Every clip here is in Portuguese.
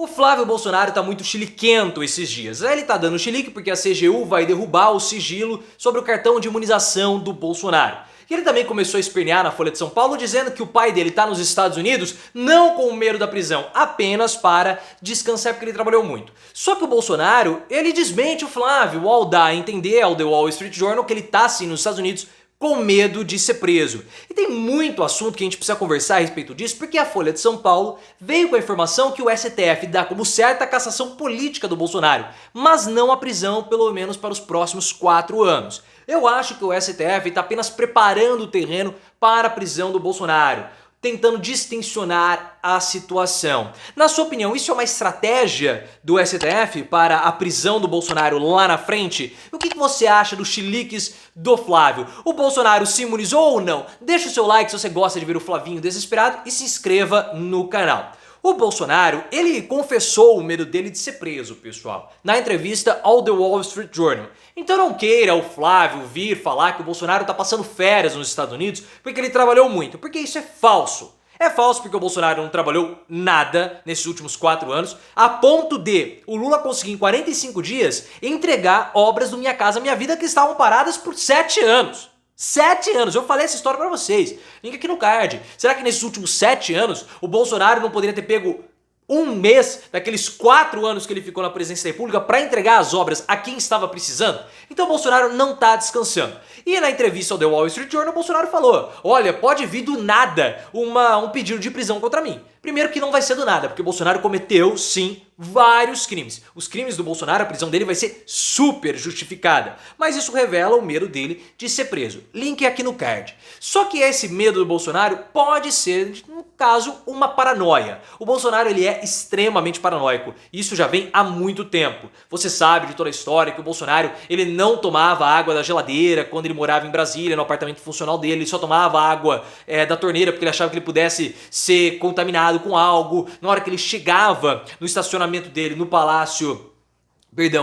O Flávio Bolsonaro tá muito chiliquento esses dias. Ele tá dando chilique porque a CGU vai derrubar o sigilo sobre o cartão de imunização do Bolsonaro. E ele também começou a espernear na Folha de São Paulo dizendo que o pai dele tá nos Estados Unidos não com medo da prisão, apenas para descansar porque ele trabalhou muito. Só que o Bolsonaro, ele desmente o Flávio ao dar a entender ao The Wall Street Journal que ele tá sim nos Estados Unidos com medo de ser preso. E tem muito assunto que a gente precisa conversar a respeito disso, porque a Folha de São Paulo veio com a informação que o STF dá como certa a cassação política do Bolsonaro, mas não a prisão, pelo menos para os próximos 4 anos. Eu acho que o STF está apenas preparando o terreno para a prisão do Bolsonaro, tentando distensionar a situação. Na sua opinião, isso é uma estratégia do STF para a prisão do Bolsonaro lá na frente? O que você acha dos chiliques do Flávio? O Bolsonaro se imunizou ou não? Deixa o seu like se você gosta de ver o Flavinho desesperado e se inscreva no canal. O Bolsonaro, ele confessou o medo dele de ser preso, pessoal, na entrevista ao The Wall Street Journal. Então não queira o Flávio vir falar que o Bolsonaro tá passando férias nos Estados Unidos porque ele trabalhou muito, porque isso é falso. É falso porque o Bolsonaro não trabalhou nada nesses últimos 4 anos, a ponto de o Lula conseguir em 45 dias entregar obras do Minha Casa Minha Vida que estavam paradas por 7 anos. 7 anos, eu falei essa história pra vocês. Link aqui no card. Será que nesses últimos 7 anos o Bolsonaro não poderia ter pego um mês daqueles 4 anos que ele ficou na presidência da República para entregar as obras a quem estava precisando? Então o Bolsonaro não tá descansando. E na entrevista ao The Wall Street Journal, o Bolsonaro falou: olha, pode vir do nada um pedido de prisão contra mim. Primeiro que não vai ser do nada, porque o Bolsonaro cometeu, sim, vários crimes. Os crimes do Bolsonaro, a prisão dele vai ser super justificada. Mas isso revela o medo dele de ser preso. Link aqui no card. Só que esse medo do Bolsonaro pode ser, no caso, uma paranoia. O Bolsonaro, ele é extremamente paranoico. Isso já vem há muito tempo. Você sabe de toda a história que o Bolsonaro, ele não tomava água da geladeira quando ele morava em Brasília, no apartamento funcional dele. Ele só tomava água da torneira porque ele achava que ele pudesse ser contaminado com algo. Na hora que ele chegava no estacionamento dele, no palácio,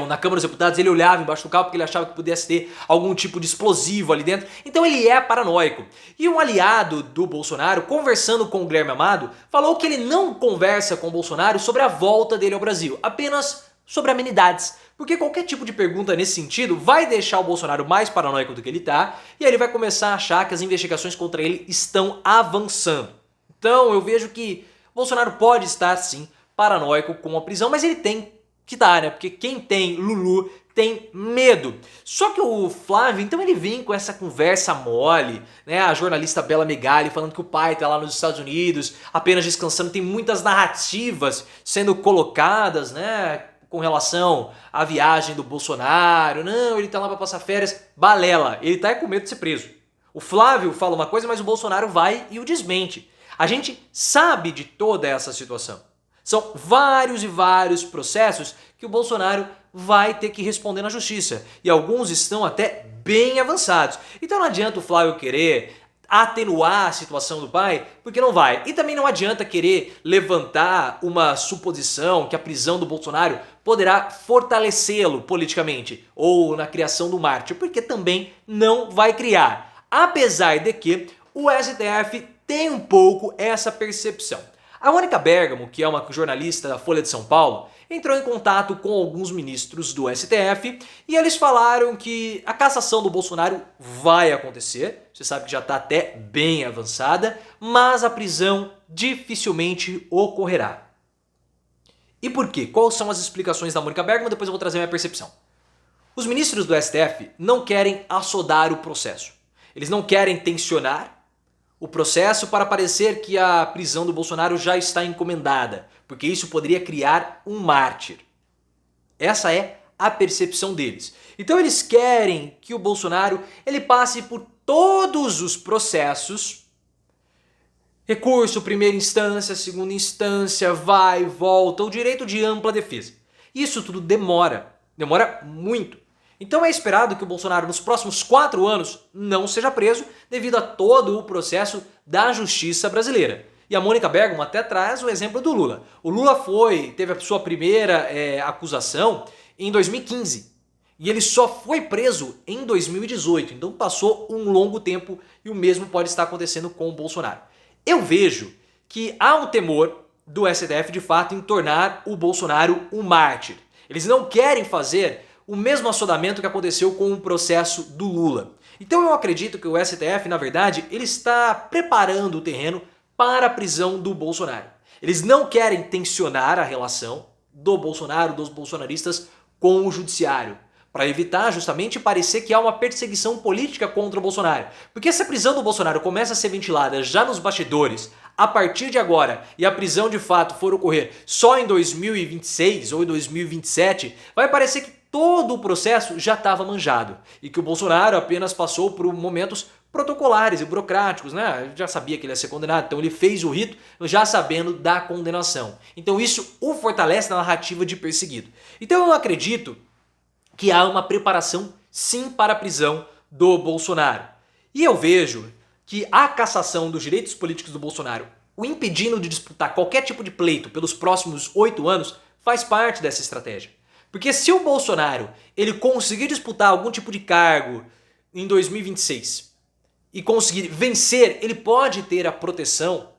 na Câmara dos Deputados, ele olhava embaixo do carro porque ele achava que pudesse ter algum tipo de explosivo ali dentro. Então ele é paranoico. E um aliado do Bolsonaro, conversando com o Guilherme Amado, falou que ele não conversa com o Bolsonaro sobre a volta dele ao Brasil, apenas sobre amenidades. Porque qualquer tipo de pergunta nesse sentido vai deixar o Bolsonaro mais paranoico do que ele tá, e aí ele vai começar a achar que as investigações contra ele estão avançando. Então eu vejo que Bolsonaro pode estar sim paranoico com a prisão, mas ele tem que estar, né? Porque quem tem Lulu tem medo. Só que o Flávio, então ele vem com essa conversa mole, né? A jornalista Bela Megali falando que o pai tá lá nos Estados Unidos, apenas descansando. Tem muitas narrativas sendo colocadas, né? Com relação à viagem do Bolsonaro. Não, ele tá lá pra passar férias. Balela, ele tá com medo de ser preso. O Flávio fala uma coisa, mas o Bolsonaro vai e o desmente. A gente sabe de toda essa situação. São vários e vários processos que o Bolsonaro vai ter que responder na justiça. E alguns estão até bem avançados. Então não adianta o Flávio querer atenuar a situação do pai, porque não vai. E também não adianta querer levantar uma suposição que a prisão do Bolsonaro poderá fortalecê-lo politicamente ou na criação do mártir, porque também não vai criar. Apesar de que o STF tem um pouco essa percepção. A Mônica Bergamo, que é uma jornalista da Folha de São Paulo, entrou em contato com alguns ministros do STF e eles falaram que a cassação do Bolsonaro vai acontecer, você sabe que já está até bem avançada, mas a prisão dificilmente ocorrerá. E por quê? Quais são as explicações da Mônica Bergamo? Depois eu vou trazer a minha percepção. Os ministros do STF não querem assodar o processo. Eles não querem tensionar o processo para parecer que a prisão do Bolsonaro já está encomendada, porque isso poderia criar um mártir. Essa é a percepção deles. Então eles querem que o Bolsonaro ele passe por todos os processos, recurso, primeira instância, segunda instância, vai, volta, o direito de ampla defesa. Isso tudo demora muito. Então é esperado que o Bolsonaro nos próximos 4 anos não seja preso devido a todo o processo da justiça brasileira. E a Mônica Bergamo até traz o exemplo do Lula. O Lula teve a sua primeira acusação em 2015 e ele só foi preso em 2018, então passou um longo tempo e o mesmo pode estar acontecendo com o Bolsonaro. Eu vejo que há um temor do STF de fato em tornar o Bolsonaro um mártir. Eles não querem fazer o mesmo assodamento que aconteceu com o processo do Lula. Então eu acredito que o STF, na verdade, ele está preparando o terreno para a prisão do Bolsonaro. Eles não querem tensionar a relação do Bolsonaro, dos bolsonaristas, com o judiciário, para evitar justamente parecer que há uma perseguição política contra o Bolsonaro. Porque se a prisão do Bolsonaro começa a ser ventilada já nos bastidores, a partir de agora, e a prisão de fato for ocorrer só em 2026 ou em 2027, vai parecer que todo o processo já estava manjado e que o Bolsonaro apenas passou por momentos protocolares e burocráticos, né? Já sabia que ele ia ser condenado, então ele fez o rito já sabendo da condenação. Então isso o fortalece na narrativa de perseguido. Então eu acredito que há uma preparação sim para a prisão do Bolsonaro. E eu vejo que a cassação dos direitos políticos do Bolsonaro, o impedindo de disputar qualquer tipo de pleito pelos próximos 8 anos, faz parte dessa estratégia. Porque se o Bolsonaro ele conseguir disputar algum tipo de cargo em 2026 e conseguir vencer, ele pode ter a proteção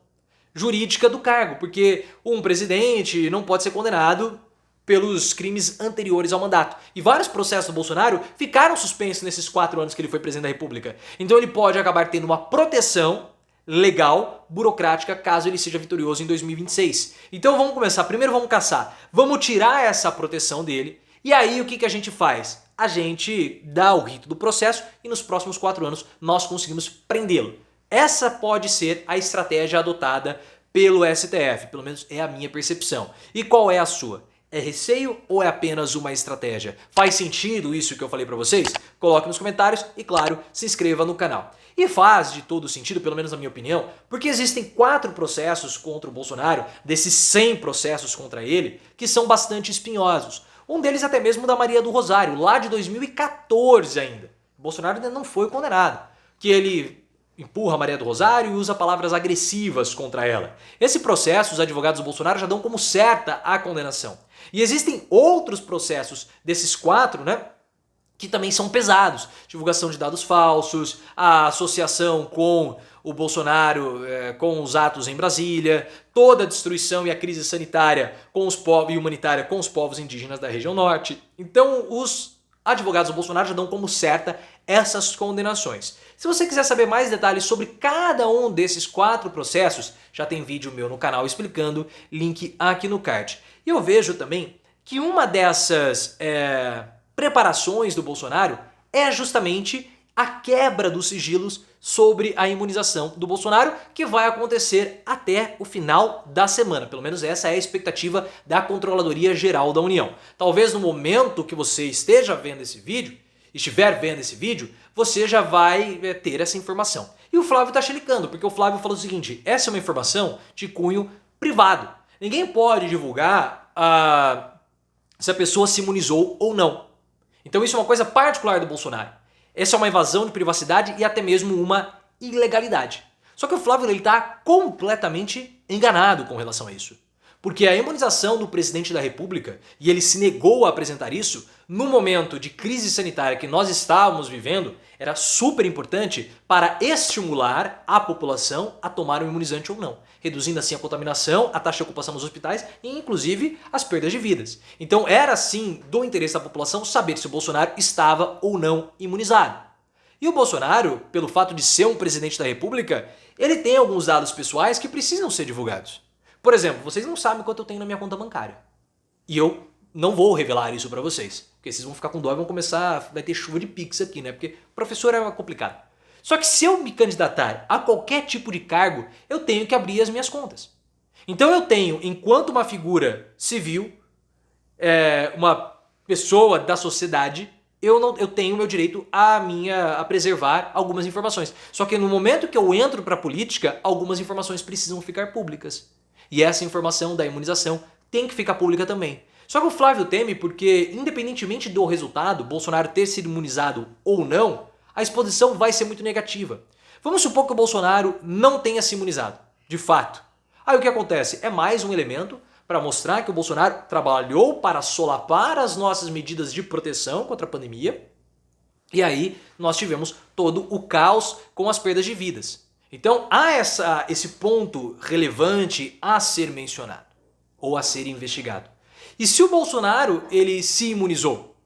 jurídica do cargo, porque um presidente não pode ser condenado pelos crimes anteriores ao mandato. E vários processos do Bolsonaro ficaram suspensos nesses 4 anos que ele foi presidente da República. Então ele pode acabar tendo uma proteção legal, burocrática, caso ele seja vitorioso em 2026. Então vamos começar. Primeiro vamos caçar. Vamos tirar essa proteção dele. E aí o que a gente faz? A gente dá o rito do processo e nos próximos 4 anos nós conseguimos prendê-lo. Essa pode ser a estratégia adotada pelo STF. Pelo menos é a minha percepção. E qual é a sua? É receio ou é apenas uma estratégia? Faz sentido isso que eu falei pra vocês? Coloque nos comentários e, claro, se inscreva no canal. E faz de todo sentido, pelo menos na minha opinião, porque existem 4 processos contra o Bolsonaro, desses 100 processos contra ele, que são bastante espinhosos. Um deles até mesmo da Maria do Rosário, lá de 2014 ainda. O Bolsonaro ainda não foi condenado. Que ele empurra a Maria do Rosário e usa palavras agressivas contra ela. Esse processo, os advogados do Bolsonaro já dão como certa a condenação. E existem outros processos desses 4, né, que também são pesados. Divulgação de dados falsos, a associação com o Bolsonaro, com os atos em Brasília, toda a destruição e a crise sanitária com os povos e humanitária com os povos indígenas da região norte. Então os advogados do Bolsonaro já dão como certa essas condenações. Se você quiser saber mais detalhes sobre cada um desses 4 processos, já tem vídeo meu no canal explicando, link aqui no card. E eu vejo também que uma dessas preparações do Bolsonaro é justamente a quebra dos sigilos sobre a imunização do Bolsonaro, que vai acontecer até o final da semana. Pelo menos essa é a expectativa da Controladoria Geral da União. Talvez no momento que você estiver vendo esse vídeo, você já vai ter essa informação. E o Flávio está chelicando, porque o Flávio falou o seguinte: essa é uma informação de cunho privado. Ninguém pode divulgar se a pessoa se imunizou ou não. Então isso é uma coisa particular do Bolsonaro. Essa é uma invasão de privacidade e até mesmo uma ilegalidade. Só que o Flávio está completamente enganado com relação a isso. Porque a imunização do presidente da República, e ele se negou a apresentar isso, no momento de crise sanitária que nós estávamos vivendo, era super importante para estimular a população a tomar um imunizante ou não, reduzindo assim a contaminação, a taxa de ocupação nos hospitais e inclusive as perdas de vidas. Então era sim do interesse da população saber se o Bolsonaro estava ou não imunizado. E o Bolsonaro, pelo fato de ser um presidente da República, ele tem alguns dados pessoais que precisam ser divulgados. Por exemplo, vocês não sabem quanto eu tenho na minha conta bancária. E eu não vou revelar isso pra vocês. Porque vocês vão ficar com dó e vão começar... Vai ter chuva de pix aqui, né? Porque professor é complicado. Só que se eu me candidatar a qualquer tipo de cargo, eu tenho que abrir as minhas contas. Então eu tenho, enquanto uma figura civil, uma pessoa da sociedade, eu tenho o meu direito a preservar algumas informações. Só que no momento que eu entro pra política, algumas informações precisam ficar públicas. E essa informação da imunização tem que ficar pública também. Só que o Flávio teme porque, independentemente do resultado, Bolsonaro ter sido imunizado ou não, a exposição vai ser muito negativa. Vamos supor que o Bolsonaro não tenha se imunizado, de fato. Aí o que acontece? É mais um elemento para mostrar que o Bolsonaro trabalhou para solapar as nossas medidas de proteção contra a pandemia. E aí nós tivemos todo o caos com as perdas de vidas. Então há esse ponto relevante a ser mencionado. ou a ser investigado. E se o Bolsonaro ele se imunizou,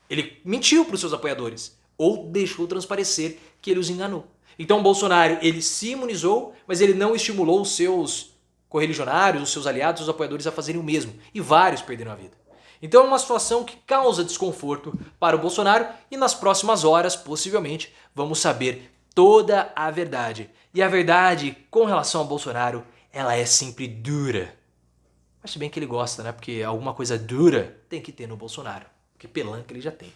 ele mentiu para os seus apoiadores ou deixou transparecer que ele os enganou. Então o Bolsonaro ele se imunizou, mas ele não estimulou os seus correligionários, os seus aliados, os apoiadores a fazerem o mesmo. E vários perderam a vida. Então é uma situação que causa desconforto para o Bolsonaro e nas próximas horas, possivelmente, vamos saber toda a verdade. E a verdade com relação ao Bolsonaro, ela é sempre dura. Mas se bem que ele gosta, né? Porque alguma coisa dura tem que ter no Bolsonaro. Porque pelanca ele já tem.